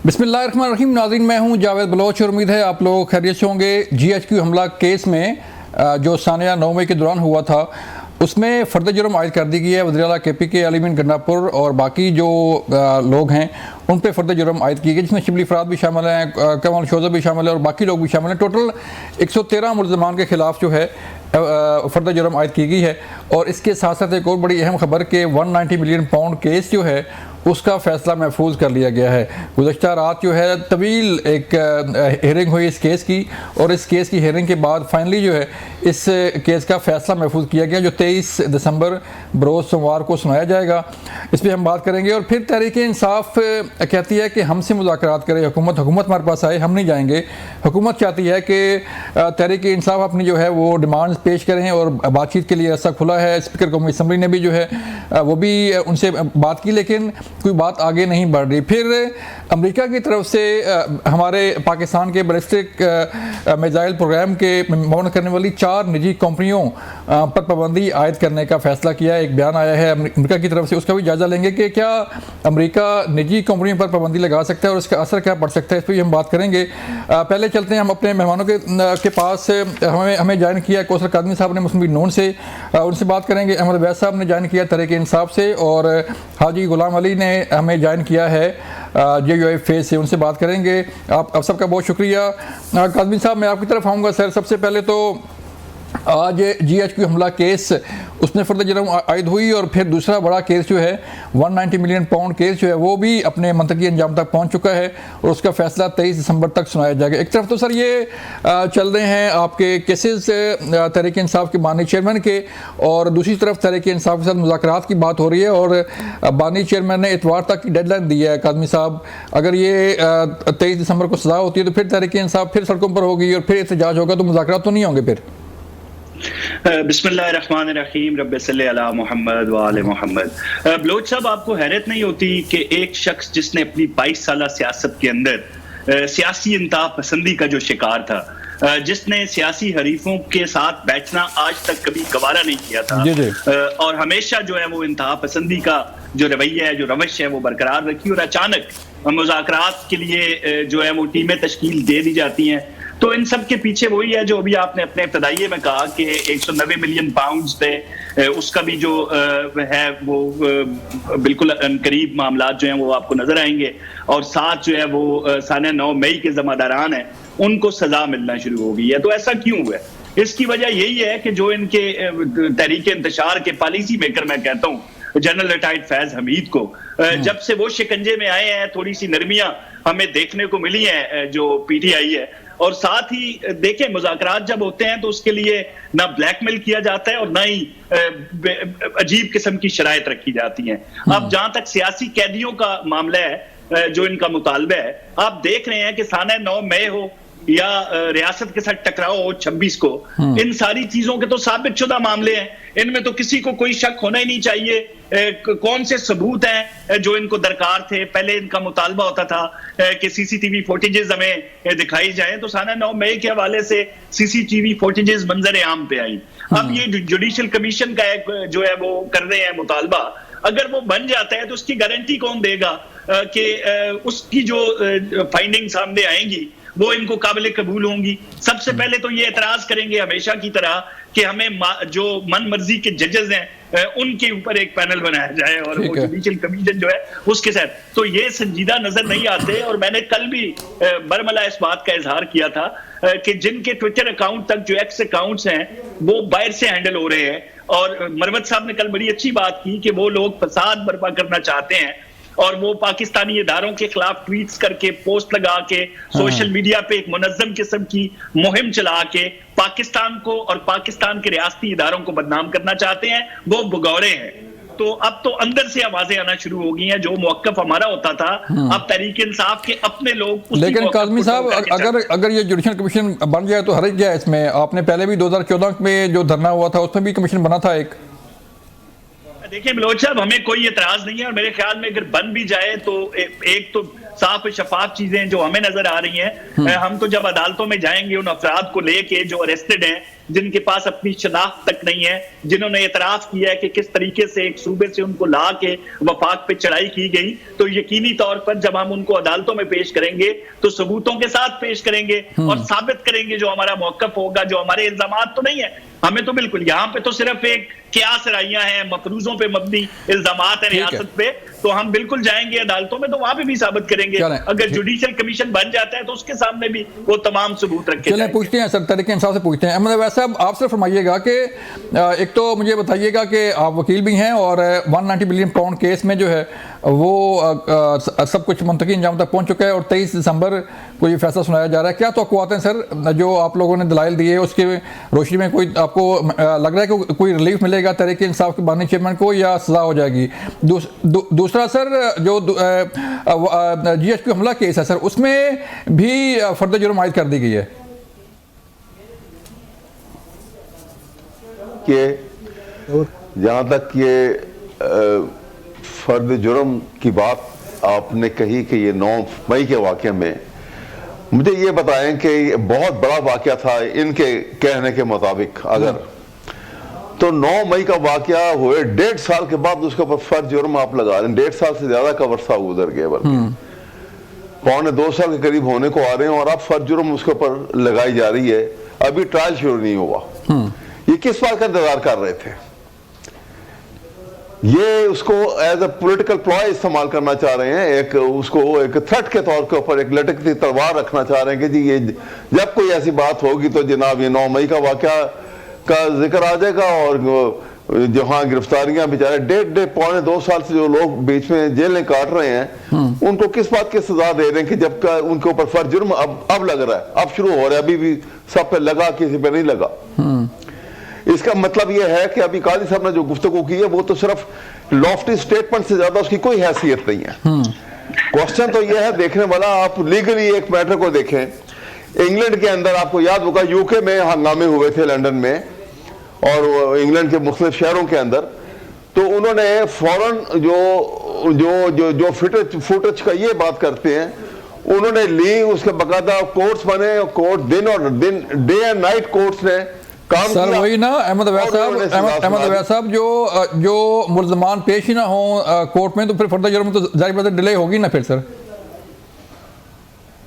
बिस्मिल्लाहिर्रहमानिर्रहीम। नाज़रीन, मैं हूं जावेद बलोच और उम्मीद है आप लोग खैरियत से होंगे। GHQ हमला केस में जो सानिया 9 मई के दौरान हुआ था उसमें फ़र्द जुर्म आयद कर दी गई है। वज़ीर आला KPK अली गंडापुर और बाकी जो लोग हैं उन पर फ़र्द जुर्म आयद की गई, जिसमें शिबली फ़राद भी शामिल हैं, कमाल शोज़ा भी शामिल है और बाकी लोग भी शामिल हैं। टोटल 113 मुल्ज़मान के ख़िलाफ़ जो है फ़र्द जुर्म आयद की गई है। और इसके साथ साथ एक और बड़ी अहम खबर के 190 मिलियन पाउंड केस जो है उसका फ़ैसला महफूज कर लिया गया है। गुज़श्ता रात जो है तवील एक हेयरिंग हुई इस केस की, और इस केस की हेयरिंग के बाद फाइनली जो है इस केस का फ़ैसला महफूज किया गया, जो 23 दिसंबर बरोज़ सोमवार को सुनाया जाएगा। इस पर हम बात करेंगे। और फिर तहरीक इंसाफ कहती है कि हमसे मुज़ाकरात करे हुकूमत हमारे पास आए, हम नहीं जाएंगे। हुकूमत चाहती है कि तहरीक इंसाफ अपनी जो है वो डिमांड्स पेश करें और बातचीत के लिए रास्ता खुला है। स्पीकर कौमी असम्बली ने भी जो है वो भी उनसे बात की, लेकिन कोई बात आगे नहीं बढ़ रही। फिर अमेरिका की तरफ से हमारे पाकिस्तान के बैलिस्टिक मिसाइल प्रोग्राम के मुआवनत करने वाली 4 निजी कंपनियों पर पाबंदी आयद करने का फैसला किया है। एक बयान आया है अमेरिका की तरफ से, उसका भी जायजा लेंगे कि क्या अमेरिका निजी कंपनियों पर पाबंदी लगा सकता है और इसका असर क्या पड़ सकता है, इस पर भी हम बात करेंगे। पहले चलते हैं हम अपने मेहमानों के पास। हमें ज्वाइन किया कौसर कादमी साहब ने मुस्लिम लीग नून से, उनसे बात करेंगे। अहमद वैद साहब ने ज्वाइन किया तहरीक इंसाफ से, और हाजी गुलाम अली ने हमें ज्वाइन किया है JUI फेज से, उनसे बात करेंगे। आप सबका बहुत शुक्रिया। कादमी साहब, मैं आपकी तरफ आऊँगा। सर, सबसे पहले तो आज GHQ हमला केस उसमें फ़र्द जुर्म आयद हुई, और फिर दूसरा बड़ा केस जो है 190 मिलियन पाउंड केस जो है वो भी अपने मंतकी अंजाम तक पहुंच चुका है, और उसका फ़ैसला 23 दिसंबर तक सुनाया जाएगा। एक तरफ तो सर ये चल रहे हैं आपके केसेस तहरीक इंसाफ के बानी चेयरमैन के, और दूसरी तरफ तहरीक इंसाफ के साथ मुज़ाकरात की बात हो रही है, और बानी चेयरमैन ने इतवार तक की डेडलाइन दी है। कादमी साहब, अगर ये 23 दिसंबर को सज़ा होती है तो फिर तहरीक इंसाफ फिर सड़कों पर होगी और फिर एहतजाज होगा, तो मुज़ाकरात तो नहीं होंगे फिर? बिस्मिल्लाहिर्रहमानिर्रहीम, रब्बि सल्लि अला मुहम्मद व आले मुहम्मद। बलोच साहब, आपको हैरत नहीं होती कि एक शख्स जिसने अपनी 22 साल सियासत के अंदर सियासी इंतहा पसंदी का जो शिकार था, जिसने सियासी हरीफों के साथ बैठना आज तक कभी गवारा नहीं किया था, और हमेशा जो है वो इंतहा पसंदी का जो रवैया है, जो रवश है, वो बरकरार रखी, और अचानक मुज़ाकरात के लिए जो है वो टीमें तश्कील दे दी जाती हैं। तो इन सब के पीछे वही है जो अभी आपने अपने इब्तदाइये में कहा कि 190 मिलियन पाउंड्स पे उसका भी जो है वो बिल्कुल करीब मामला जो हैं वो आपको नजर आएंगे, और साथ जो है वो सानिया 9 मई के ज़िम्मेदारान हैं उनको सजा मिलना शुरू हो गई है। तो ऐसा क्यों हुआ है? इसकी वजह यही है कि जो इनके तहरीक इंतशार के पॉलिसी मेकर, मैं कहता हूँ जनरल रिटायर्ड फैज हमीद को, जब से वो शिकंजे में आए हैं थोड़ी सी नरमियां हमें देखने को मिली हैं जो PTI है। और साथ ही देखें, मुज़ाकरात जब होते हैं तो उसके लिए ना ब्लैकमेल किया जाता है और ना ही अजीब किस्म की शराइत रखी जाती हैं। अब जहां तक सियासी कैदियों का मामला है, जो इनका मुतालबा है, आप देख रहे हैं कि सानिया 9 मई हो या रियासत के साथ टकराव हो 26 को, इन सारी चीजों के तो साबित शुदा मामले हैं, इनमें तो किसी को कोई शक होना ही नहीं चाहिए। कौन से सबूत हैं जो इनको दरकार थे? पहले इनका मुतालबा होता था कि CCTV फुटेजेस हमें दिखाई जाए, तो सानिया 9 मई के हवाले से CCTV फुटेजेस मंजर आम पे आई। अब ये जुडिशियल कमीशन का एक जो है वो कर रहे हैं मुतालबा, अगर वो बन जाता है तो उसकी गारंटी कौन देगा कि उसकी जो फाइंडिंग सामने आएंगी वो इनको काबिल कबूल होंगी? सबसे पहले तो ये एतराज करेंगे हमेशा की तरह कि हमें जो मन मर्जी के जजेस हैं उनके ऊपर एक पैनल बनाया जाए, और वो जुडिशियल कमीशन जो है उसके साथ, तो ये संजीदा नजर नहीं आते। और मैंने कल भी बरमला इस बात का इजहार किया था कि जिनके ट्विटर अकाउंट तक जो एक्स अकाउंट्स हैं वो बाहर से हैंडल हो रहे हैं, और मरवत साहब ने कल बड़ी अच्छी बात की कि वो लोग फसाद बर्पा करना चाहते हैं, और वो पाकिस्तानी इदारों के खिलाफ ट्वीट्स करके, पोस्ट लगा के, सोशल मीडिया पे एक मुनज़्ज़म किस्म की मुहिम चला के पाकिस्तान को और पाकिस्तान के रियासती इदारों को बदनाम करना चाहते हैं। वो भगौड़े हैं। तो अब तो अंदर से आवाजें आना शुरू हो गई हैं। जो मौक़िफ़ हमारा होता था, अब तहरीक इंसाफ के अपने लोग। लेकिन काज़मी साहब, अगर ये जुडिशियल कमीशन बन जाए तो हर्ज क्या है इसमें? आपने पहले भी 2014 में जो धरना हुआ था उसमें भी कमीशन बना था एक। देखिए बलोच साहब, हमें कोई एतराज नहीं है, और मेरे ख्याल में अगर बन भी जाए तो एक तो साफ शफाफ चीजें जो हमें नजर आ रही हैं। हम तो जब अदालतों में जाएंगे उन अफराद को लेके जो अरेस्टेड हैं, जिनके पास अपनी शनाख्त तक नहीं है, जिन्होंने एतराफ किया है कि किस तरीके से एक सूबे से उनको ला के वफाक पे चढ़ाई की गई, तो यकीनी तौर पर जब हम उनको अदालतों में पेश करेंगे तो सबूतों के साथ पेश करेंगे और साबित करेंगे जो हमारा मौकफ होगा, जो हमारे इल्जामात तो नहीं है। हमें तो बिल्कुल यहाँ पे तो सिर्फ एक क्यास राइयां हैं, मफरूजों पे मबनी इल्जामात है रियासत पे, तो हम बिल्कुल जाएंगे अदालतों में तो वहां पे भी साबित करेंगे। अगर जुडिशियल कमीशन बन जाता है तो उसके सामने भी वो तमाम सबूत रखे। चलें पूछते हैं सर, तरीके इंसाफ से पूछते हैं। अहमद वैसे आप सिर्फ फरमाइएगा कि एक तो मुझे बताइएगा कि आप वकील भी हैं और 190 बिलियन पाउंड केस में जो है वो सब कुछ मुंतकी अंजाम तक पहुंच चुका है और 23 दिसंबर को ये फैसला सुनाया जा रहा है। क्या तवक्कुआत हैं सर, जो आप लोगों ने दलाइल दिए उसके रोशनी में कोई आपको लग रहा है कि कोई रिलीफ मिलेगा तहरीक इंसाफ के बानी चेयरमैन को या सजा हो जाएगी? दूसरा सर, जो GHQ हमला केस है सर, उसमें भी फर्द जुर्म आयद कर दी गई है कि जहाँ तक ये फर्द जुर्म की बात आपने कही कि ये 9 मई के वाक़े में, मुझे ये बताएं कि ये बहुत बड़ा वाक़या था इनके कहने के मुताबिक, अगर तो 9 मई का वाक़या हुए 1.5 साल के बाद उसके ऊपर फर्द जुर्म आप लगा रहे हैं। 1.5 साल से ज़्यादा का वर्षा गुजर गया, बल्कि 1.25 साल के करीब होने को आ रहे हैं और अब फर्द जुर्म उसके ऊपर लगाई जा रही है। अभी ट्रायल शुरू नहीं हुआ। ये किस बात का इंतजार कर रहे थे? ये उसको एज ए पॉलिटिकल प्लॉय इस्तेमाल करना चाह रहे हैं, एक उसको एक थ्रेट के तौर के ऊपर एक लटकती तलवार रखना चाह रहे हैं कि जी ये जब कोई ऐसी बात होगी तो जनाब ये 9 मई का वाक़या का जिक्र आ जाएगा और जहाँ गिरफ्तारियां बेचारे 1.5-2 साल से जो लोग बीच में जेलें काट रहे हैं उनको किस बात की सजा दे रहे हैं कि जबकि उनके ऊपर फर्ज जुर्म अब लग रहा है, अब शुरू हो रहा है, अभी भी सब पे लगा, किसी पे नहीं लगा। इसका मतलब यह है कि अभी काजी साहब ने जो गुफ्तगू की है वो तो सिर्फ लॉफ्टी स्टेटमेंट से ज्यादा उसकी कोई हैसियत नहीं है। क्वेश्चन तो यह है देखने वाला, आप लीगली एक मैटर को देखें। इंग्लैंड के अंदर आपको याद होगा यूके में हंगामे हुए थे लंदन में और इंग्लैंड के मुख्तलिफ शहरों के अंदर, तो उन्होंने फौरन जो जो जो जो फुटेज का ये बात करते हैं उन्होंने ली, उसके बाकायदा कोर्ट्स बने, कोर्ट दिन और दिन, डे एंड नाइट कोर्ट्स ने काम सर किया। वही ना अहमद अवैस साहब, जो मुल्ज़मान पेश ही ना हो कोर्ट में तो फिर फर्द जुर्म तो जाहिर बात है डिले होगी ना फिर सर।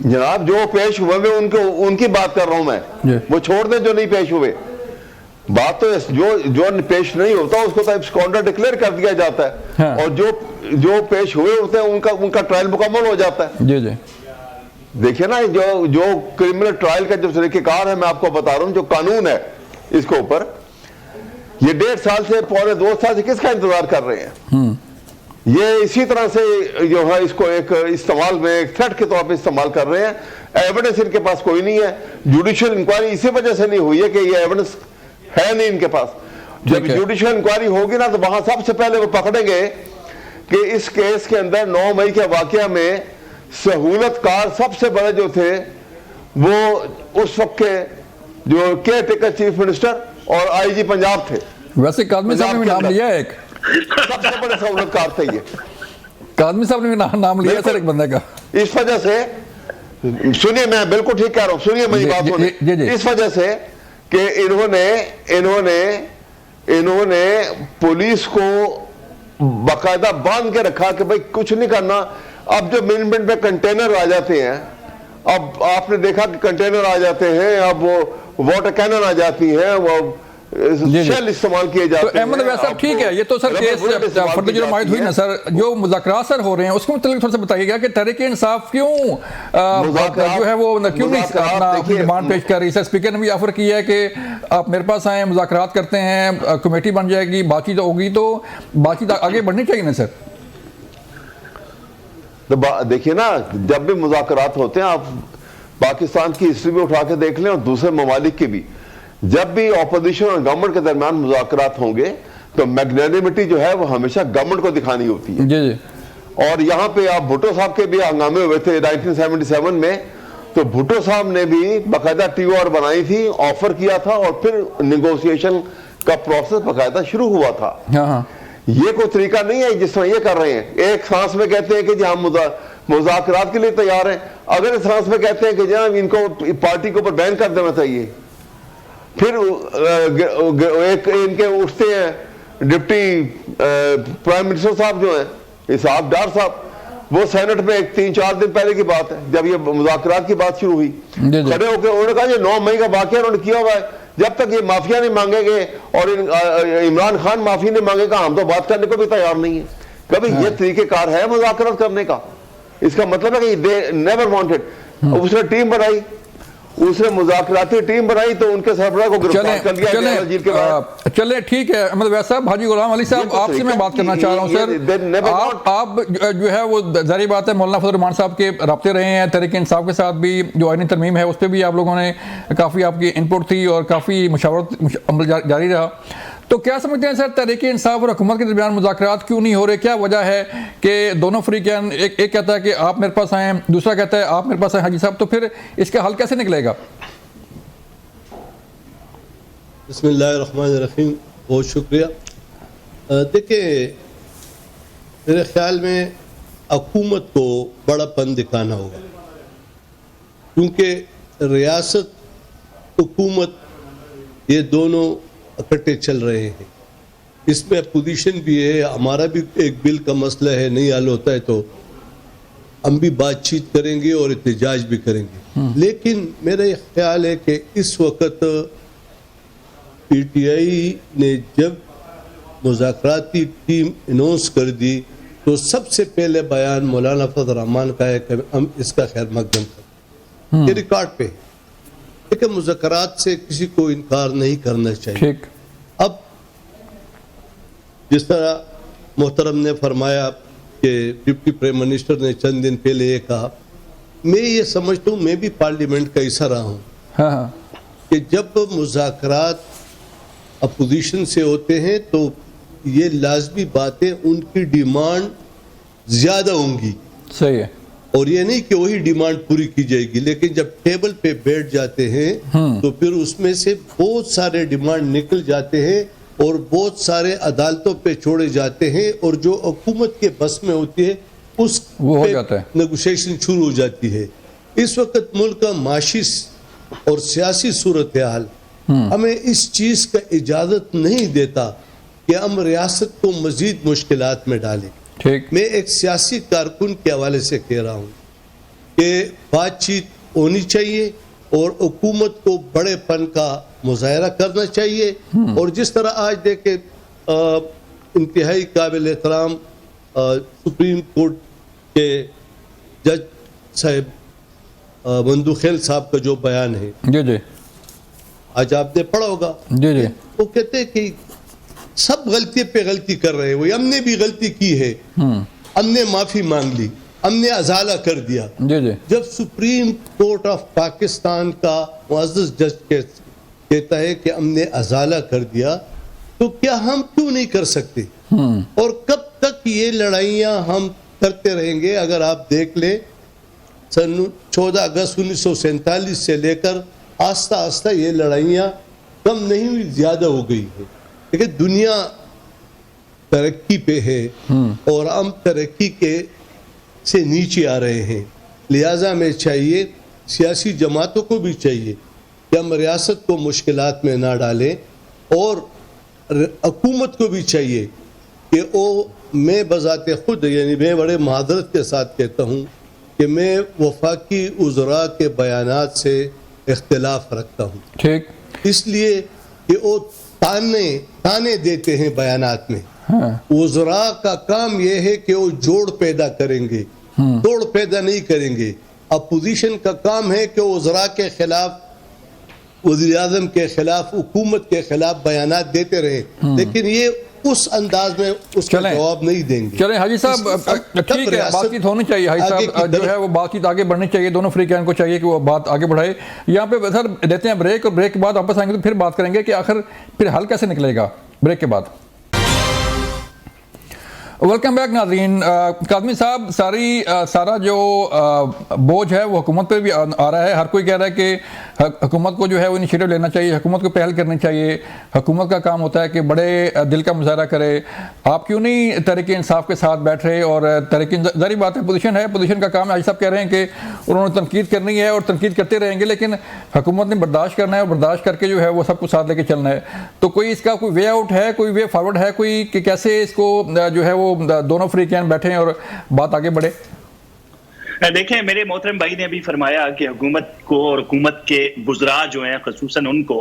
जनाब जो पेश हुए मैं उनकी बात कर रहा हूं मैं, वो छोड़ दें जो नहीं पेश हुए। बात तो जो पेश नहीं होता उसको तो एब्सकॉन्डर डिक्लेयर कर दिया जाता है। हाँ। और जो पेश हुए होते हैं उनका ट्रायल मुकम्मल हो जाता है। जी जी देखिए ना, जो क्रिमिनल ट्रायल का जो तरीकेकार है मैं आपको बता रहा हूं, जो कानून है इसके ऊपर, ये 1.5 साल से 1.25 साल से किसका इंतजार कर रहे हैं? ये इसी तरह से जो है इसको एक इस्तेमाल में एक थ्रेट के तौर पे इस्तेमाल कर रहे हैं। एविडेंस इनके पास कोई नहीं है। जुडिशियल इंक्वायरी इसी वजह से नहीं हुई है कि ये एविडेंस है नहीं इनके पास। जब जुडिशियल इंक्वायरी होगी ना तो वहां सबसे पहले वो पकड़ेंगे कि इस केस के अंदर 9 मई के वाकया में सहूलतकार सबसे बड़े जो थे वो उस वक्त के जो केयर टेकर चीफ मिनिस्टर और IG पंजाब थे। वैसे कादमी साहब ने भी नाम लिया है, एक सबसे बड़े सहूलतकार थे ये। कादमी साहब ने भी नाम लिया सर एक बंदे का। इस वजह से सुनिए, मैं बिल्कुल ठीक कह रहा हूं, सुनिए मेरी बात सुनिए। इस वजह से कि इन्होंने पुलिस को बाकायदा बांध के रखा कि भाई कुछ नहीं करना। अब जो मिनट में कंटेनर आ जाते हैं, अब आपने देखा कि कंटेनर आ जाते हैं, अब वो वाटर कैनन आ जाती हैं, वो शेल इस्तेमाल किए जाते हैं। तो अहमद अवैस साहब ठीक है, ये तो सर केस फर्द जुर्म आयद हुई ना सर, जो मुज़ाकरात सर हो रहे हैं उसके मतलब थोड़ा सा बताइएगा कि तहरीक इंसाफ क्यों जो है वो क्यों नहीं अपनी डिमांड पेश कर रही? सर स्पीकर ने भी ऑफर किया है कि आप मेरे पास आए, मुज़ाकरात करते हैं, कमेटी बन जाएगी, बातचीत होगी, तो बातचीत आगे बढ़नी चाहिए ना सर। तो देखिए ना, जब भी मुज़ाकरात होते हैं, आप पाकिस्तान की हिस्ट्री भी उठा के देख लें और दूसरे ममालिक की भी, जब भी ऑपोजिशन और गवर्नमेंट के दरमियान मुज़ाकरात होंगे तो मैग्नेनिमिटी जो है वो हमेशा गवर्नमेंट को दिखानी होती है। जी। और यहाँ पे आप भुट्टो साहब के भी हंगामे हुए थे 1977 में, तो भुट्टो साहब ने भी बाकायदा TOR बनाई थी, ऑफर किया था और फिर निगोशिएशन का प्रोसेस बाकायदा शुरू हुआ था। हाँ। ये कोई तरीका नहीं है जिस तरह ये कर रहे हैं। एक सांस में कहते हैं कि जी हम मुज़ाकरात के लिए तैयार हैं। अगर इस हाथ में कहते हैं कि जनाब इनको पार्टी के ऊपर बैन कर देना चाहिए, फिर एक इनके उठते हैं डिप्टी प्राइम मिनिस्टर साहब जो हैं इसहाक डार साहब, वो सेनेट में 3-4 दिन पहले की बात है जब ये मुज़ाकरात की बात शुरू हुई, खड़े होकर उन्होंने कहा ये 9 मई का वाकया उन्होंने किया हुआ है, जब तक ये माफिया नहीं मांगेंगे और इमरान खान माफी नहीं मांगेगा हम तो बात करने को भी तैयार नहीं है। कभी ये तरीकेकार है मुज़ाकरात करने का? इसका मतलब है कि दे नेवर वांटेड। उसने टीम बनाई, उसने मुज़ाकराती टीम बनाई तो उनके सरबराह को गिरफ्तार कर लिया। चले ठीक है अहमद वैद साहब। हाजी गुलाम अली साहब, आपसे मैं बात करना चाह रहा हूँ सर। आप जो है वो जारी बात है मौलाना फजल रहमान साहब के रब्ते रहे हैं, तहरीक इंसाफ के साथ भी जो आईनी तरमीम है उस पर भी आप लोगों ने काफ़ी आपकी इनपुट थी और काफ़ी मुशावरत अमल जारी रहा। तो क्या समझते हैं सर, तहरीक इंसाफ और हुकूमत के दरमियान मुज़ाकरात क्यों नहीं हो रहे? क्या वजह है कि दोनों फरीकैन, एक कहता है कि आप मेरे पास आएँ, दूसरा कहता है आप मेरे पास आएँ? हाजी साहब, तो फिर इसका हल कैसे निकलेगा? बिस्मिल्लाहिर्रहमानिर्रहीम, बहुत शुक्रिया। देखिए, मेरे ख्याल में हुकूमत को बड़ापन दिखाना होगा, क्योंकि रियासत हुकूमत ये दोनों इकट्ठे चल रहे हैं। इसमें अपोजिशन भी है, हमारा भी एक बिल का मसला है, नहीं हल होता है तो हम भी बातचीत करेंगे और एहतजाज भी करेंगे। लेकिन मेरा ख्याल है कि इस वक्त पीटीआई ने जब मुज़ाकराती टीम अनाउंस कर दी तो सबसे पहले बयान मौलाना फजल रहमान का है कि हम इसका खैर मकदम करें, ये रिकॉर्ड पे। लेकिन मुज़ाकरात से किसी को इनकार नहीं करना चाहिए। अब जिस तरह मोहतरम ने फरमाया कि डिप्टी प्राइम मिनिस्टर ने चंद दिन पहले ये कहा, मैं ये समझता हूँ, मैं भी पार्लियामेंट का हिस्सा रहा हूँ, कि जब मुज़ाकरात अपोजिशन से होते हैं तो ये लाजमी बातें उनकी डिमांड ज्यादा होंगी। सही है। और ये नहीं कि वही डिमांड पूरी की जाएगी, लेकिन जब टेबल पे बैठ जाते हैं तो फिर उसमें से बहुत सारे डिमांड निकल जाते हैं और बहुत सारे अदालतों पे छोड़े जाते हैं और जो हुकूमत के बस में होती है उस नेगोशिएशन शुरू हो जाती है। इस वक्त मुल्क का माशी और सियासी सूरत हाल हमें इस चीज का इजाजत नहीं देता कि हम रियासत को मजीद मुश्किलात में डालें। मैं एक सियासी कारकुन के हवाले से कह रहा हूँ कि बातचीत होनी चाहिए और हुकूमत को बड़ेपन का मुजाहरा करना चाहिए। और जिस तरह आज देखे इंतहाई काबिल एहतराम सुप्रीम कोर्ट के जज साहब मंदुखेल साहब का जो बयान है, जी जी आज आपने पढ़ा होगा, जी जी, वो कहते हैं कि सब गलती पे गलती कर रहे हैं, वो हमने भी गलती की है, हमने माफी मांग ली, हमने अजाला कर दिया। जी जी। जब सुप्रीम कोर्ट ऑफ पाकिस्तान का मुअज़्ज़ज़ जज कहता है कि हमने अजाला कर दिया, तो क्या हम क्यों नहीं कर सकते? और कब तक ये लड़ाइयां हम करते रहेंगे? अगर आप देख ले, सन 14 अगस्त 1947 से लेकर आस्ता आस्ता ये लड़ाइयां कम नहीं हुई, ज्यादा हो गई है। लेकिन दुनिया तरक्की पे है और हम तरक्की के से नीचे आ रहे हैं। लिहाजा में चाहिए, सियासी जमातों को भी चाहिए कि हम रियासत को मुश्किलात में ना डालें और हुकूमत को भी चाहिए कि वो, मैं बजाते खुद, यानी मैं बड़े महादरत के साथ कहता हूँ कि मैं वफाकी उज़रा के बयानात से इख्तिलाफ रखता हूँ। ठीक, इसलिए कि वो ताने देते हैं बयानात में। उज़रा का काम यह है कि वो जोड़ पैदा करेंगे, तोड़ पैदा नहीं करेंगे। अपोजिशन का काम है कि उज़रा के खिलाफ, वज़ीर आज़म के खिलाफ, हुकूमत के खिलाफ बयानात देते रहे, लेकिन ये उस अंदाज में उसका जवाब नहीं देंगे। चलें हाजी साहब, ठीक है, बातचीत होनी चाहिए। हाजी साहब जो है वो बातचीत आगे बढ़नी चाहिए, दोनों फ्रीकैन को चाहिए कि वो बात आगे बढ़ाए। यहाँ पे सर देते हैं ब्रेक, और ब्रेक के बाद वापस आएंगे तो फिर बात करेंगे कि आखिर फिर हल कैसे निकलेगा ब्रेक के बाद। वेलकम बैक नाज़रीन। काज़मी साहब, सारा जो बोझ है वो हुकूमत पे भी आ रहा है। हर कोई कह रहा है कि हुकूमत को जो है वो इनिशिएटिव लेना चाहिए, हुकूमत को पहल करनी चाहिए। हुकूमत का काम होता है कि बड़े दिल का मुजाहरा करे। आप क्यों नहीं तहरीक इंसाफ के साथ बैठ रहे? और तहरीक, ज़ाहिर बात है पोजीशन है, पोजीशन का काम है। आज साहब कह रहे हैं कि उन्होंने तनकीद करनी है और तनकीद करते रहेंगे, लेकिन हुकूमत ने बर्दाश्त करना है और बर्दाश्त करके जो है वो सब कुछ साथ लेके चलना है। तो कोई इसका कोई वे आउट है, कोई वे फॉरवर्ड है कोई, कि कैसे इसको जो है वो दोनों फ्रीकैन बैठे और बात आगे बढ़े? देखें, मेरे मोहतरम भाई ने अभी फरमाया कि हुकूमत को और हुकूमत के गुजरा जो हैं खसूसन उनको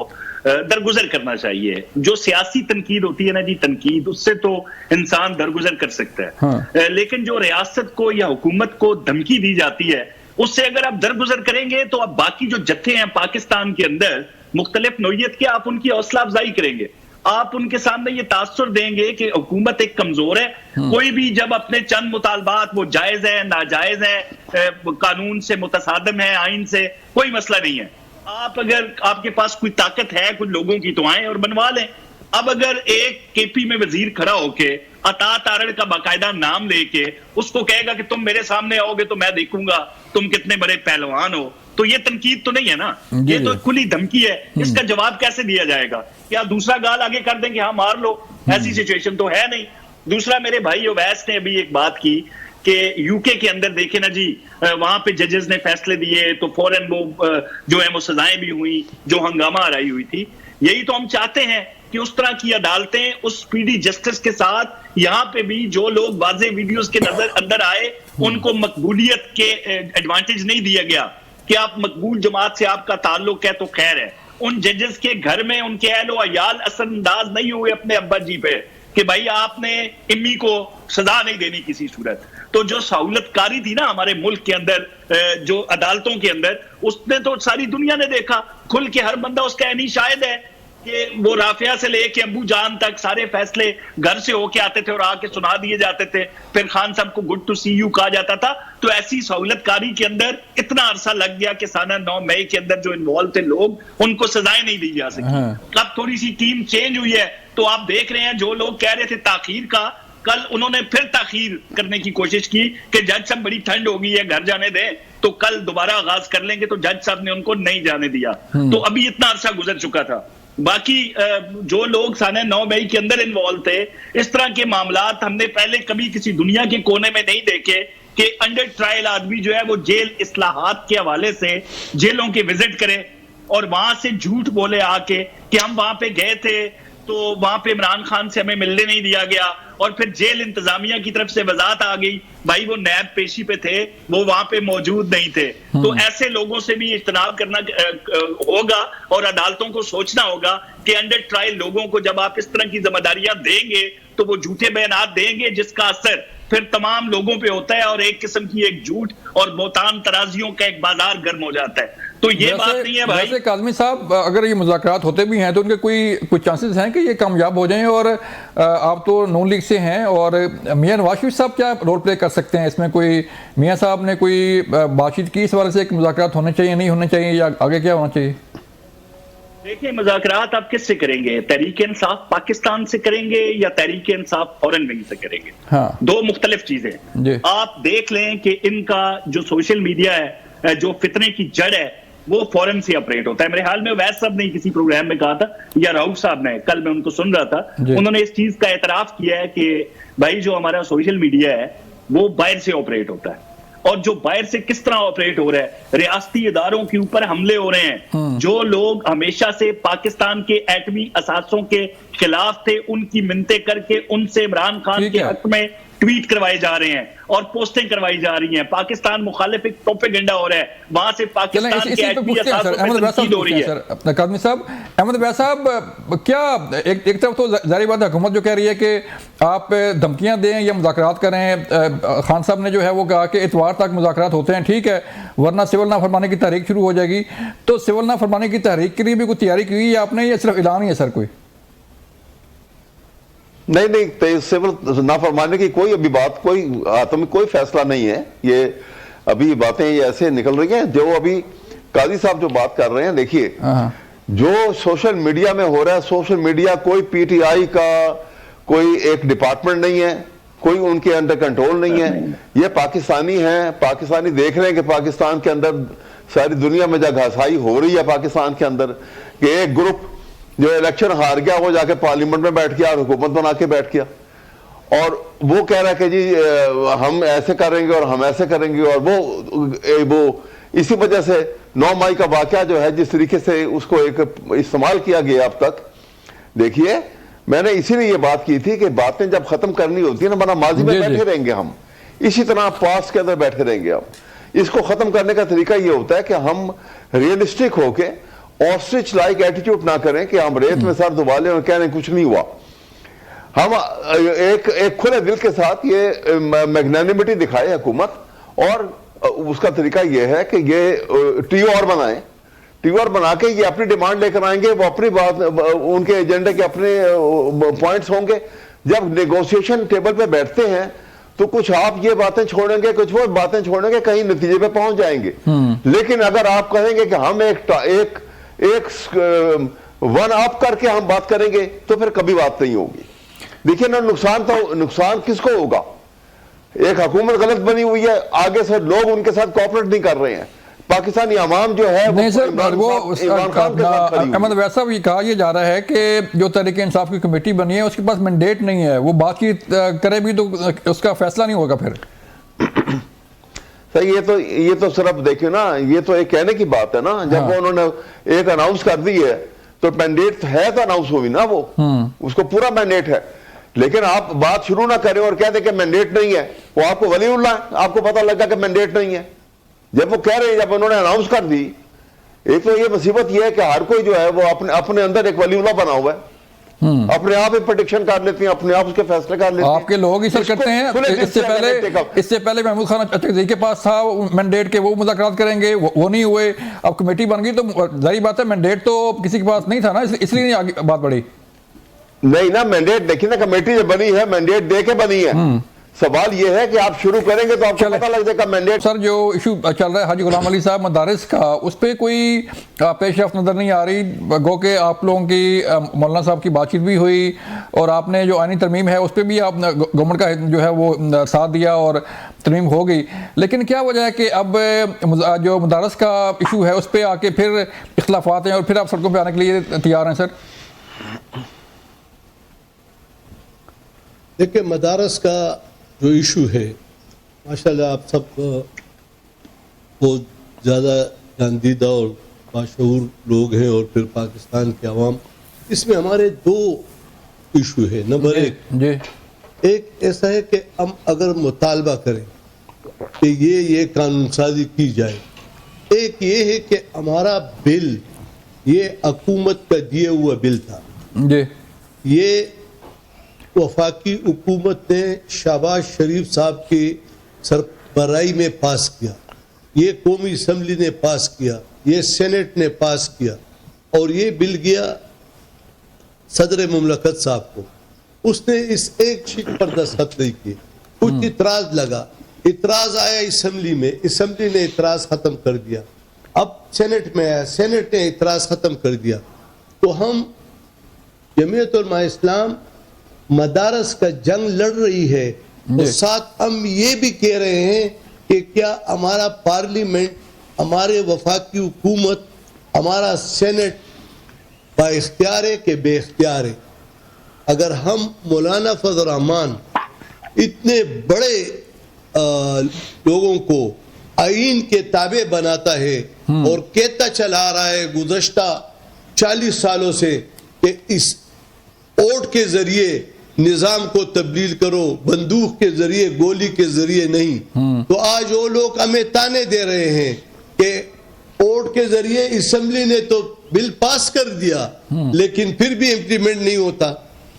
दरगुजर करना चाहिए। जो सियासी तनकीद होती है ना जी, तनकीद उससे तो इंसान दरगुजर कर सकता है। हाँ। लेकिन जो रियासत को या हुकूमत को धमकी दी जाती है उससे अगर आप दरगुजर करेंगे तो आप बाकी जो जत्थे हैं पाकिस्तान के अंदर मुख्तलिफ नौइयत के, आप उनकी हौसला अफजाई करेंगे। आप उनके सामने ये तासुर देंगे कि हुकूमत एक कमजोर है। कोई भी जब अपने चंद मुतालबात वो जायज है, नाजायज है, कानून से मुतसादम है, आइन से कोई मसला नहीं है। आप अगर आपके पास कोई ताकत है कुछ लोगों की तो आए और बनवा लें। अब अगर एक केपी में वजीर खड़ा होके अता तारड़ का बाकायदा नाम लेके उसको कहेगा कि तुम मेरे सामने आओगे तो मैं देखूंगा तुम कितने बड़े पहलवान हो, तो ये तनकीद तो नहीं है ना, ये तो खुली धमकी है। इसका जवाब कैसे दिया जाएगा? क्या दूसरा गाल आगे कर देंगे हाँ मार लो? ऐसी सिचुएशन तो है नहीं। दूसरा, मेरे भाई ओवैस ने अभी एक बात की कि यूके के अंदर देखे ना जी, वहां पे जजेस ने फैसले दिए तो फौरन वो जो है वो सजाएं भी हुई, जो हंगामा आराई हुई थी। यही तो हम चाहते हैं कि उस तरह की अदालतें उस स्पीडी जस्टिस के साथ यहाँ पे भी जो लोग वाज़े वीडियोस के नजर अंदर आए उनको मकबूलियत के एडवांटेज नहीं दिया गया कि आप मकबूल जमात से आपका ताल्लुक है तो खैर है। उन जजेस के घर में उनके अहलो अयाल असरअंदाज नहीं हुए अपने अब्बा जी पे कि भाई आपने इम्मी को सजा नहीं देनी किसी सूरत। तो जो सहूलतकारी थी ना हमारे मुल्क के अंदर जो अदालतों के अंदर, उसने तो सारी दुनिया ने देखा, खुल के हर बंदा उसका ऐनी शायद है कि वो राफिया से लेके अबू जान तक सारे फैसले घर से होके आते थे और आके सुना दिए जाते थे। फिर खान साहब को गुड टू सी यू कहा जाता था। तो ऐसी सहूलतकारी के अंदर इतना अरसा लग गया कि साना 9 मई के अंदर जो इन्वॉल्व थे लोग उनको सजाएं नहीं दी जा सकी। अब थोड़ी सी टीम चेंज हुई है तो आप देख रहे हैं जो लोग कह रहे थे ताखीर का, कल उन्होंने फिर ताखीर करने की कोशिश की कि जज साहब बड़ी ठंड हो गई है घर जाने दें, तो कल दोबारा आगाज कर लेंगे, तो जज साहब ने उनको नहीं जाने दिया। तो अभी इतना अरसा गुजर चुका था। बाकी जो लोग साने 9 मई के अंदर इन्वॉल्व थे, इस तरह के मामलात हमने पहले कभी किसी दुनिया के कोने में नहीं देखे कि अंडर ट्रायल आदमी जो है वो जेल इस्लाहात के हवाले से जेलों के विजिट करे और वहां से झूठ बोले आके कि हम वहां पे गए थे तो वहां पे इमरान खान से हमें मिलने नहीं दिया गया, और फिर जेल इंतजामिया की तरफ से वजाहत आ गई भाई वो नैब पेशी पे थे, वो वहां पे मौजूद नहीं थे। तो ऐसे लोगों से भी इज्तनाब करना होगा और अदालतों को सोचना होगा कि अंडर ट्रायल लोगों को जब आप इस तरह की जिम्मेदारियां देंगे तो वो झूठे बयानात देंगे जिसका असर फिर तमाम लोगों पे होता है और एक किस्म की एक झूठ और बोतान तराजियों का एक बाजार गर्म हो जाता है। तो ये बात नहीं है भाई। वैसे काज़मी साहब, अगर ये मुज़ाकरात होते भी हैं तो उनके कुछ चांसेस हैं कि ये कामयाब हो जाएं, और आप तो नून लीग से हैं, और मियां नवाज शरीफ साहब क्या रोल प्ले कर सकते हैं इसमें? कोई मियां साहब ने कोई बातचीत की इस वाले से कि मुज़ाकरात होने चाहिए, नहीं होने चाहिए, या आगे क्या होना चाहिए? देखिए, मुज़ाकरात आप किससे करेंगे? तहरीक इंसाफ पाकिस्तान से करेंगे या तहरीक इंसाफ फॉरेन विंग से करेंगे? हाँ। दो मुख्तलिफ चीजें। आप देख लें कि इनका जो सोशल मीडिया है, जो फितने की जड़ है, वो फॉरेन से ऑपरेट होता है। मेरे हाल में वैस साहब ने किसी प्रोग्राम में कहा था, या राउफ साहब ने, कल मैं उनको सुन रहा था, उन्होंने इस चीज का एतराफ किया है कि भाई जो हमारा सोशल मीडिया है वो बाहर से ऑपरेट होता है, और जो बाहर से किस तरह ऑपरेट हो रहा है, रियासती इदारों के ऊपर हमले हो रहे हैं। जो लोग हमेशा से पाकिस्तान के एटमी असासों के खिलाफ थे, उनकी मिन्नतें करके उनसे इमरान खान के हक में ट्वीट करवाए जा रहे हैं और पोस्टें करवाई जा रही हैं। पाकिस्तान मुखालिफ एक प्रोपेगेंडा हो रहा है, वहां से पाकिस्तान के एटमी असासों पे तनकीद हो रही है। काज़मी साहब, अहमद वैस साहब, क्या एक तरफ तो जारी बात है हुकूमत जो कह रही है कि आप धमकियां दें या मुज़ाकरात करें, खान साहब ने जो है वो कहा कि इतवार तक मुज़ाकरात होते हैं, ठीक है, वरना सिविल नाफरमानी की तहरीक शुरू हो जाएगी। तो सिविल नाफरमानी की तहरीक के लिए भी कोई तैयारी की है आपने, या सिर्फ ऐलान ही है सर? कोई नहीं, सिविल नाफरमानी की कोई अभी बात, कोई हाथ में कोई फैसला नहीं है। ये अभी बातें ये ऐसे निकल रही हैं। जो अभी काजी साहब जो बात कर रहे हैं, देखिए जो सोशल मीडिया में हो रहा है, सोशल मीडिया कोई पीटीआई का कोई एक डिपार्टमेंट नहीं है, कोई उनके अंडर कंट्रोल नहीं है। ये पाकिस्तानी हैं, पाकिस्तानी देख रहे हैं कि पाकिस्तान के अंदर सारी दुनिया में जगह घसाई हो रही है पाकिस्तान के अंदर, कि एक ग्रुप जो इलेक्शन हार गया वो जाके पार्लियामेंट में बैठ गया और हुकूमत बना के बैठ गया, और वो कह रहा है कि जी हम ऐसे करेंगे और हम ऐसे करेंगे, और वो इसी वजह से 9 मई का वाकया जो है जिस तरीके से उसको एक इस्तेमाल किया गया अब तक, देखिए मैंने इसीलिए ये बात की थी कि बातें जब खत्म करनी होती है ना, वरना माजी में बैठे रहेंगे हम, इसी तरह पास्ट के अंदर बैठे रहेंगे हम। इसको खत्म करने का तरीका ये होता है कि हम रियलिस्टिक होके ऑस्ट्रिच लाइक एटीट्यूड ना करें कि हम रेत में सर दुबा लें और कह रहे हैं कुछ नहीं हुआ। हम एक खुले दिल के साथ ये मैग्नानिमिटी दिखाए हुकूमत, और उसका तरीका ये है कि ये टीओआर बनाए, टीओआर बना के ये अपनी डिमांड लेकर आएंगे, वो अपनी बात, उनके एजेंडे के अपने पॉइंट्स होंगे। जब नेगोशिएशन टेबल पे बैठते हैं तो कुछ आप ये बातें छोड़ेंगे, कुछ वो बातें छोड़ेंगे, कहीं नतीजे पे पहुंच जाएंगे। लेकिन अगर आप कहेंगे कि हम एक वन अप करके हम बात करेंगे तो फिर कभी बात नहीं होगी। देखिए ना, नुकसान किसको होगा? एक हुकूमत गलत बनी हुई है, आगे से लोग उनके साथ कोऑपरेट नहीं कर रहे हैं, पाकिस्तानी अवाम जो है नहीं सर, वो अहमद वैसा भी कहा यह जा रहा है कि जो तहरीक इंसाफ की कमेटी बनी है उसके पास मैंडेट नहीं है, वो बातचीत करे भी तो उसका फैसला नहीं होगा फिर। सर ये तो सिर्फ देखिए ना, ये तो एक कहने की बात है ना। जब वो उन्होंने एक अनाउंस कर दी है तो मैंडेट है तो अनाउंस हुई ना, वो उसको पूरा मैंडेट है। लेकिन आप बात शुरू ना करें और कह दें कि मैंडेट नहीं है, वो आपको वलीउल्लाह है, आपको पता लगा कि मैंडेट नहीं है। जब वो कह रहे हैं, जब उन्होंने अनाउंस कर दी, एक तो ये मुसीबत ये है कि हर कोई जो है वो अपने अंदर एक वलीउल्लाह बना हुआ है, अपने आप ही प्रेडिक्शन कर लेते हैं, अपने आप उसके फैसले कर लेते हैं। आपके लोग ही सर करते हैं। इससे पहले महमूद खान अचकज़ई के पास था मैंडेट के, वो मुज़ाकरात करेंगे, वो नहीं हुए। अब कमेटी बन गई तो जाहिर बात है मैंडेट तो किसी के पास नहीं था ना, इसलिए नहीं आगे बात बढ़ी। नहीं ना, मैंडेट देखिए ना, कमेटी जो बनी है मैंडेट दे के बनी है। सवाल यह है कि आप शुरू करेंगे तो आपको पता लग जाएगा मैंडेट। सर, जो इशू चल रहा है हाजी गुलाम अली साहब मदारिस का, उस पर कोई पेशरफ्त नजर नहीं आ रही। गो के आप लोगों की मौलाना साहब की बातचीत भी हुई और आपने जो आईनी तरमीम है उस पर भी आप गवर्नमेंट का जो है वो साथ दिया और तरमीम हो गई। लेकिन क्या वजह है कि अब जो मदारिस का इशू है उस पर आके फिर इख्तलाफात हैं और फिर आप सड़कों पर आने के लिए तैयार हैं? सर देखिए, मदारस का जो इशू है, माशाल्लाह आप सब बहुत ज़्यादा जानीदा और बाशऊर लोग हैं, और फिर पाकिस्तान के अवाम, इसमें हमारे 2 इशू है। नंबर एक ऐसा है कि हम अगर मुतालबा करें कि ये कानून साजी की जाए। एक ये है कि हमारा बिल, ये हुकूमत का दिया हुआ बिल था, ये वफाकी हुकूमत ने शहबाज शरीफ साहब की सरबराही में पास किया, ये कौमी असम्बली ने पास किया, ये सेनेट ने पास किया, और ये बिल गया सदर मुमलकत साहब को। उसने इस एक शीट पर दस्तखत नहीं किए, कुछ इतराज लगा, इतराज आया असम्बली में, असम्बली ने इतराज खत्म कर दिया, अब सेनेट में आया, सेनेट ने इतराज खत्म कर दिया। तो हम जमीयत उलमा इस्लाम मदारस का जंग लड़ रही है, और साथ हम ये भी कह रहे हैं कि क्या हमारा पार्लियामेंट, हमारे वफाकी हुकूमत, हमारा सेनेट बाइख्तियार है कि बेख्तियार है? अगर हम मौलाना फजल रहमान इतने बड़े लोगों को आईन के ताबे बनाता है और कहता चला रहा है गुज़श्ता 40 सालों से कि इस वोट के जरिए निजाम को तब्दील करो, बंदूक के जरिए, गोली के जरिए नहीं, तो आज वो लोग हमें ताने दे रहे हैं कि वोट के जरिए असेंबली ने तो बिल पास कर दिया लेकिन फिर भी इम्प्लीमेंट नहीं होता।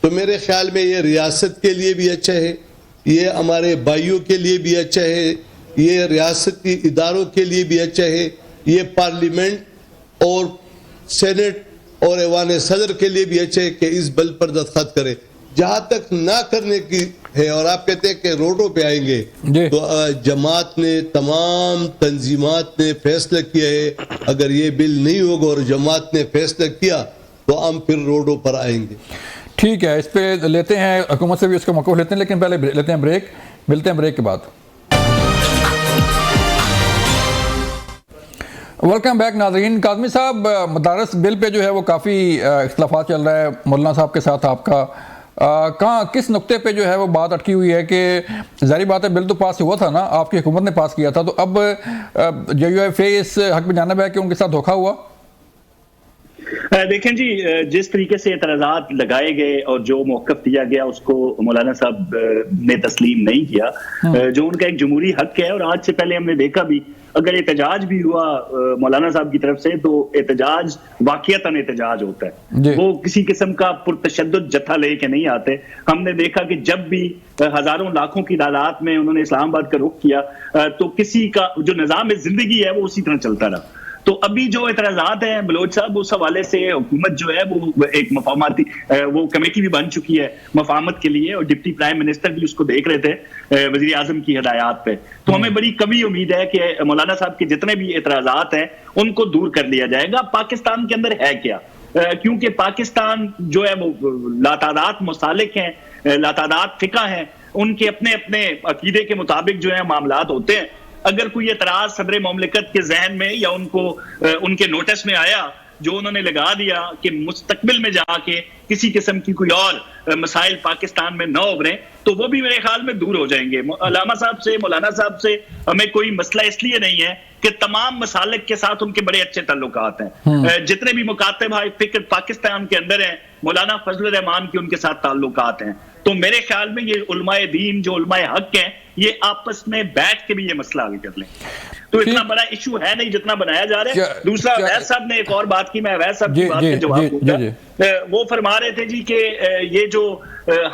तो मेरे ख्याल में ये रियासत के लिए भी अच्छा है, ये हमारे भाइयों के लिए भी अच्छा है, ये रियासती इदारों के लिए भी अच्छा है, ये पार्लियामेंट और सेनेट और ऐवान सदर के लिए भी अच्छा है कि इस बिल पर दस्तखत करें। जहां तक ना करने की है, और आप कहते हैं कि रोडों पे आएंगे, तो जमात ने, तमाम तंजीमात ने फैसला किया है, अगर ये बिल नहीं होगा और जमात ने फैसला किया तो हम फिर रोडों पर आएंगे। ठीक है, इस पे लेते हैं, हुकूमत से भी उसका मौक़िफ़ लेते हैं, लेकिन पहले लेते हैं ब्रेक। मिलते हैं ब्रेक के बाद। वेलकम बैक नाज़रीन। काज़मी साहब, मदारस बिल पे जो है वो काफ़ी इख्तिलाफ़ात चल रहा है मौलाना साहब के साथ आपका। कहाँ किस नुक्ते पे जो है वो बात अटकी हुई है कि ज़ाहिर बात है बिल तो पास हुआ था ना, आपकी हुकूमत ने पास किया था, तो अब JUIF इस हक में जानिब है कि उनके साथ धोखा हुआ? देखें जी, जिस तरीके से एतराज़ात लगाए गए और जो मौक़िफ़ दिया गया उसको मौलाना साहब ने तस्लीम नहीं किया, जो उनका एक जमहूरी हक है। और आज से पहले हमने देखा भी, अगर एहतजाज भी हुआ मौलाना साहब की तरफ से तो एहतजाज वाक़ियतन एहतजाज होता है, वो किसी किस्म का पुरतशद्दुद जत्था लेके नहीं आते। हमने देखा कि जब भी हजारों लाखों की तादाद में उन्होंने इस्लामाबाद का रुख किया तो किसी का जो निज़ाम ज़िंदगी है वो उसी तरह चलता रहा। तो अभी जो एतराज़ात हैं बलोच साहब, उस हवाले से हुकूमत जो है वो एक मफाहमती वो कमेटी भी बन चुकी है मफाहमत के लिए, और डिप्टी प्राइम मिनिस्टर भी उसको देख रहे थे वज़ीर आज़म की हिदायत पे। तो हमें बड़ी कभी उम्मीद है कि मौलाना साहब के जितने भी एतराज़ात हैं उनको दूर कर लिया जाएगा। पाकिस्तान के अंदर है क्या, क्योंकि पाकिस्तान जो है वो लातादाद मुसालिक हैं, लातादाद फ़िक़ा हैं, उनके अपने अपने अकीदे के मुताबिक जो है मामलात होते हैं। अगर कोई एतराज सदर मुमलिकत के जहन में या उनको उनके नोटिस में आया, जो उन्होंने लगा दिया कि मुस्तकबिल में जाके किसी किस्म की कोई और मसाइल पाकिस्तान में न उभरें, तो वो भी मेरे ख्याल में दूर हो जाएंगे। अलामा साहब से, मौलाना साहब से हमें कोई मसला इसलिए नहीं है कि तमाम मसालिक के साथ उनके बड़े अच्छे ताल्लुकात हैं। जितने भी मुकातिब फिक्र पाकिस्तान के अंदर हैं, मौलाना फजल रहमान के उनके साथ ताल्लुकात हैं। तो मेरे ख्याल में ये उलमाए दीन जो उलमाए हक हैं, ये आपस में बैठ के भी ये मसला हल कर लें। तो इतना बड़ा इशू है नहीं जितना बनाया जा रहा है। दूसरा, अवैध साहब ने एक और बात की, मैं अवैध साहब की बात का जवाब दूंगा। वो फरमा रहे थे जी कि ये जो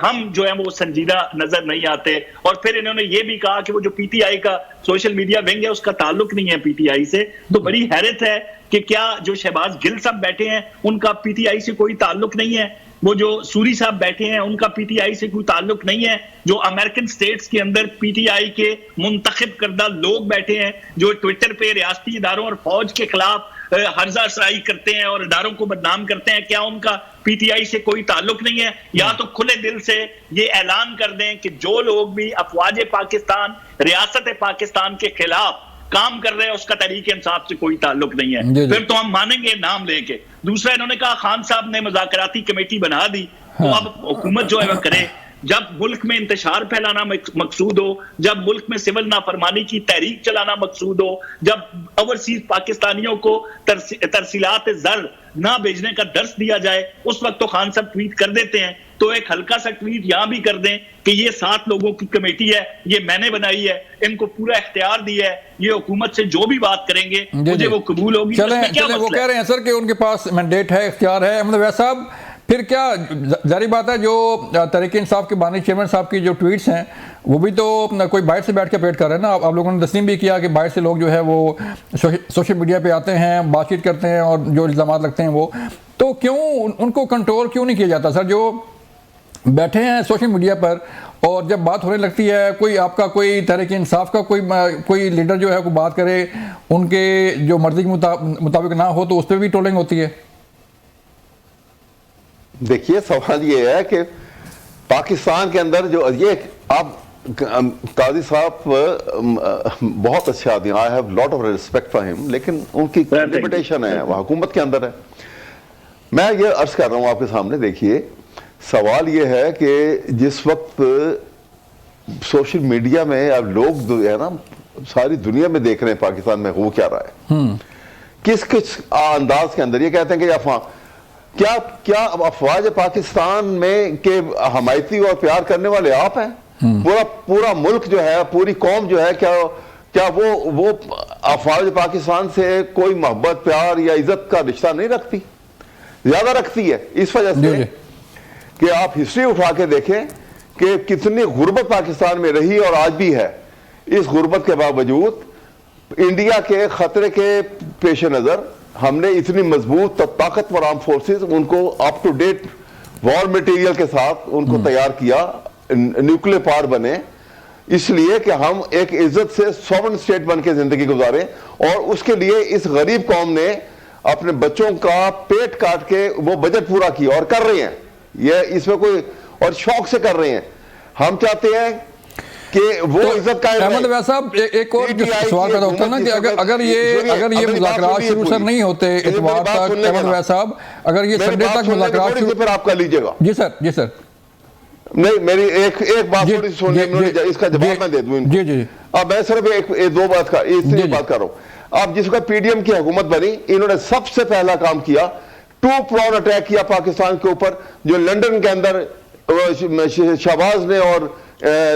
हम जो है वो संजीदा नजर नहीं आते, और फिर इन्होंने ये भी कहा कि वो जो PTI का सोशल मीडिया विंग है उसका ताल्लुक नहीं है PTI से। तो बड़ी हैरत है कि क्या जो शहबाज गिल साहब बैठे हैं उनका PTI से कोई ताल्लुक नहीं है, वो जो सूरी साहब बैठे हैं उनका PTI से कोई ताल्लुक नहीं है, जो अमेरिकन स्टेट्स के अंदर PTI के मुंतखब करदा लोग बैठे हैं जो ट्विटर पे रियासती इदारों और फौज के खिलाफ हर्जा सराई करते हैं और इदारों को बदनाम करते हैं, क्या उनका PTI से कोई ताल्लुक नहीं है? या तो खुले दिल से ये ऐलान कर दें कि जो लोग भी अफवाज पाकिस्तान, रियासत पाकिस्तान के खिलाफ काम कर रहे हैं उसका तहरीक इंसाफ से कोई ताल्लुक नहीं है, फिर तो हम मानेंगे नाम लेके। दूसरा, इन्होंने कहा खान साहब ने मुज़ाकराती कमेटी बना दी, तो अब हुकूमत जो है वह करे। जब मुल्क में इंतशार फैलाना मकसूद हो, जब मुल्क में सिविल नाफरमानी की तहरीक चलाना मकसूद हो, जब ओवरसीज पाकिस्तानियों को तरसीलात ज़र ना भेजने का दर्स दिया जाए, उस वक्त तो खान साहब ट्वीट कर देते हैं। तो एक हल्का सा ट्वीट यहां भी कर दें कि ये 7 लोगों की कमेटी है, ये मैंने बनाई है, इनको पूरा इख्तियार दिया है, ये हुकूमत से जो भी बात करेंगे मुझे वो कबूल होगी। चलें, वो कह रहे हैं सर कि उनके पास मैंडेट है, इख्तियार है। मतलब वैसा साहब, फिर क्या जारी बात है, जो तहरीक इंसाफ के बानी चेयरमैन साहब की जो ट्वीट्स हैं वो भी तो कोई बाहर से बैठ के अपडेट कर रहे हैं ना। आप लोगों ने तस्लीम भी किया कि बाहर से लोग जो है वो सोशल मीडिया पे आते हैं, बातचीत करते हैं और जो इल्ज़ामात लगते हैं वो, तो क्यों उनको कंट्रोल क्यों नहीं किया जाता सर? जो बैठे हैं सोशल मीडिया पर और जब बात होने लगती है, कोई आपका कोई तहरीक इंसाफ का कोई लीडर जो है कोई बात करे, उनके जो मर्जी के मुताबिक ना हो, तो उस पर भी ट्रोलिंग होती है। देखिए, सवाल ये है कि पाकिस्तान के अंदर जो ये आप काजी साहब बहुत अच्छे आदमी, I have lot of respect for him, लेकिन उनकी लिमिटेशन है, वह हुकूमत के अंदर है। मैं ये अर्ज कर रहा हूं आपके सामने। देखिए, सवाल ये है कि जिस वक्त सोशल मीडिया में अब लोग है ना सारी दुनिया में देख रहे हैं पाकिस्तान में हो क्या रहा है, किस किस अंदाज के अंदर ये कहते हैं कि क्या अफवाज पाकिस्तान में के हमायती और प्यार करने वाले आप हैं? पूरा मुल्क जो है, पूरी कौम जो है, क्या वो अफवाज पाकिस्तान से कोई मोहब्बत, प्यार या इज्जत का रिश्ता नहीं रखती? ज्यादा रखती है। इस वजह से कि आप हिस्ट्री उठा के देखें कि कितनी गुर्बत पाकिस्तान में रही और आज भी है। इस गुर्बत के बावजूद इंडिया के खतरे के पेश नजर हमने इतनी मजबूत ताकतवर आर्म फोर्सेस, उनको up to date war material के साथ उनको तैयार किया, न्यूक्लियर पावर बने, इसलिए कि हम एक इज्जत से सॉवरेन स्टेट बन के जिंदगी गुजारें। और उसके लिए इस गरीब कौम ने अपने बच्चों का पेट काट के वो बजट पूरा किया और कर रहे हैं। ये इसमें कोई और शौक से कर रहे हैं। हम चाहते हैं कि वो इज्जत कायम रहे। अहमद वैद साहब एक और जो PTI सवाल पैदा होता है ना कि अगर ये मुज़ाकरात शुरू सर नहीं होते इतवार तक, अहमद वैद साहब अगर ये संडे तक मुज़ाकरात शुरू, फिर आप कर लीजिएगा। जी सर नहीं, मेरी एक बात थोड़ी सुनिए, इसका जवाब मैं दे दूं इनको। जी अब मैं सिर्फ एक दो बात का इतनी बात कर रहा हूं। अब जिसका पीडीएम की हुकूमत बनी, इन्होंने सबसे पहला काम किया, टू प्रॉन अटैक किया पाकिस्तान के ऊपर, जो लंदन के अंदर शहबाज ने और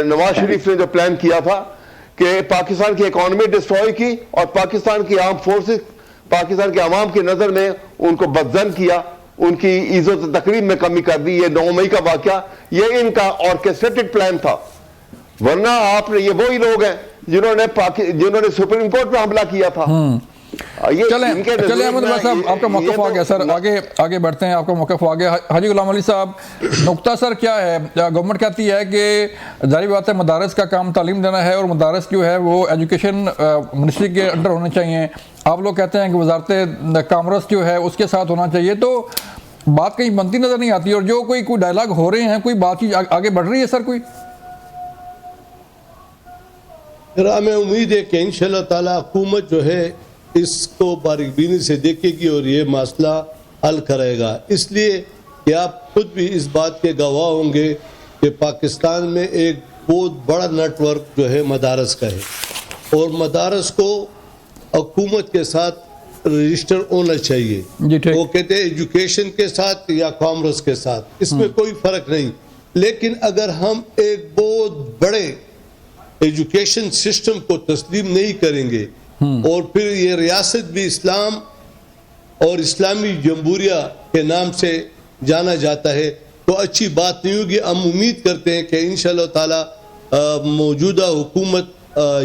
नवाज शरीफ ने जो प्लान किया था कि पाकिस्तान की इकोनॉमी डिस्ट्रॉय की और पाकिस्तान की आर्म फोर्सेस, पाकिस्तान के अवाम की नजर में उनको बदजन किया, उनकी इज्जत तकरीब में कमी कर दी। ये 9 मई का वाकया, ये इनका ऑर्केस्ट्रेटेड प्लान था। वरना आपने, ये वही लोग हैं जिन्होंने सुप्रीम कोर्ट पे हमला किया था। ये चले अहमद वैद साहब, आपका मौक़िफ़ आ गया सर, आगे बढ़ते हैं। आपका मौक़िफ़ आ गया। हाजी गुलाम अली साहब, नुक्ता सर क्या है? गवर्नमेंट कहती है कि जाहिर बात है मदारस का काम तालीम देना है और मदारस जो है वो एजुकेशन मिनिस्ट्री के अंडर होने चाहिए। आप लोग कहते हैं कि वजारत कामर्स जो है उसके साथ होना चाहिए। तो बात कहीं बनती नज़र नहीं आती, और जो कोई डायलॉग हो रहे हैं, कोई बातचीत आगे बढ़ रही है सर कोई? हमें उम्मीद है कि इंशाअल्लाह ताला हुकूमत जो है इसको बारीकबीनी से देखेगी और ये मसला हल करेगा। इसलिए कि आप खुद भी इस बात के गवाह होंगे कि पाकिस्तान में एक बहुत बड़ा नेटवर्क जो है मदारस का है, और मदारस को हुकूमत के साथ रजिस्टर होना चाहिए। वो कहते हैं एजुकेशन के साथ या कॉमर्स के साथ, इसमें कोई फर्क नहीं। लेकिन अगर हम एक बहुत बड़े एजुकेशन सिस्टम को तस्लीम नहीं करेंगे और फिर ये रियासत भी इस्लाम और इस्लामी जमहूरिया के नाम से जाना जाता है, तो अच्छी बात नहीं होगी। हम उम्मीद करते हैं कि इंशाअल्लाह ताला मौजूदा हुकूमत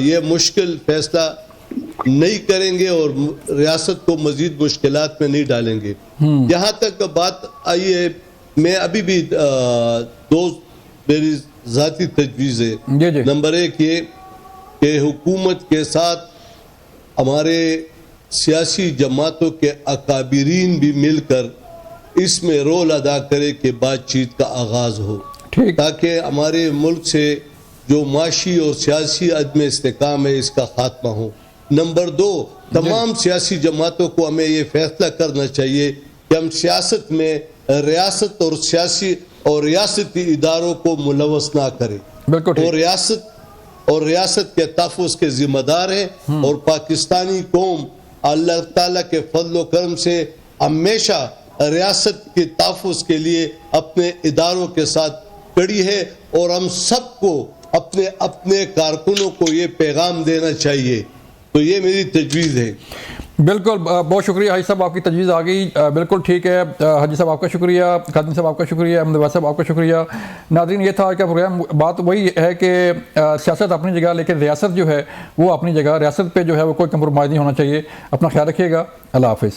ये मुश्किल फैसला नहीं करेंगे और रियासत को मजीद मुश्किलात में नहीं डालेंगे। यहाँ तक बात आई है, मैं अभी भी दो मेरी ज़ाती तजवीज़ है। नंबर एक ये कि हुकूमत के साथ हमारे सियासी जमातों के अकाबिरीन भी मिलकर इसमें रोल अदा करे कि बातचीत का आगाज़ हो, ताकि हमारे मुल्क से जो माशी और सियासी अदम इस्तेकाम है इसका खात्मा हो। नंबर दो, तमाम सियासी जमातों को हमें ये फैसला करना चाहिए कि हम सियासत में रियासत और सियासी और रियासती इदारों को मुलवस ना करें, और रियासत के तहफ़्फ़ुज़ के जिम्मेदार हैं। और पाकिस्तानी कौम अल्लाह ताला के फजल करम से हमेशा रियासत के तहफ़्फ़ुज़ के लिए अपने इदारों के साथ खड़ी है, और हम सबको अपने अपने कारकुनों को ये पैगाम देना चाहिए। तो ये मेरी तजवीज़ है। बिल्कुल, बहुत शुक्रिया हाजी साहब, आपकी तजवीज़ आ गई, बिल्कुल ठीक है। हाजी साहब आपका शुक्रिया, खादिम साहब आपका शुक्रिया, अहमद वैद साहब आपका शुक्रिया। नाज़रीन, ये था आज का प्रोग्राम। बात वही है कि सियासत अपनी जगह, लेकिन रियासत जो है वो अपनी जगह, रियासत पे जो है वो कोई कंप्रोमाइज़ नहीं होना चाहिए। अपना ख्याल रखिएगा। अल्लाह हाफ़िज़।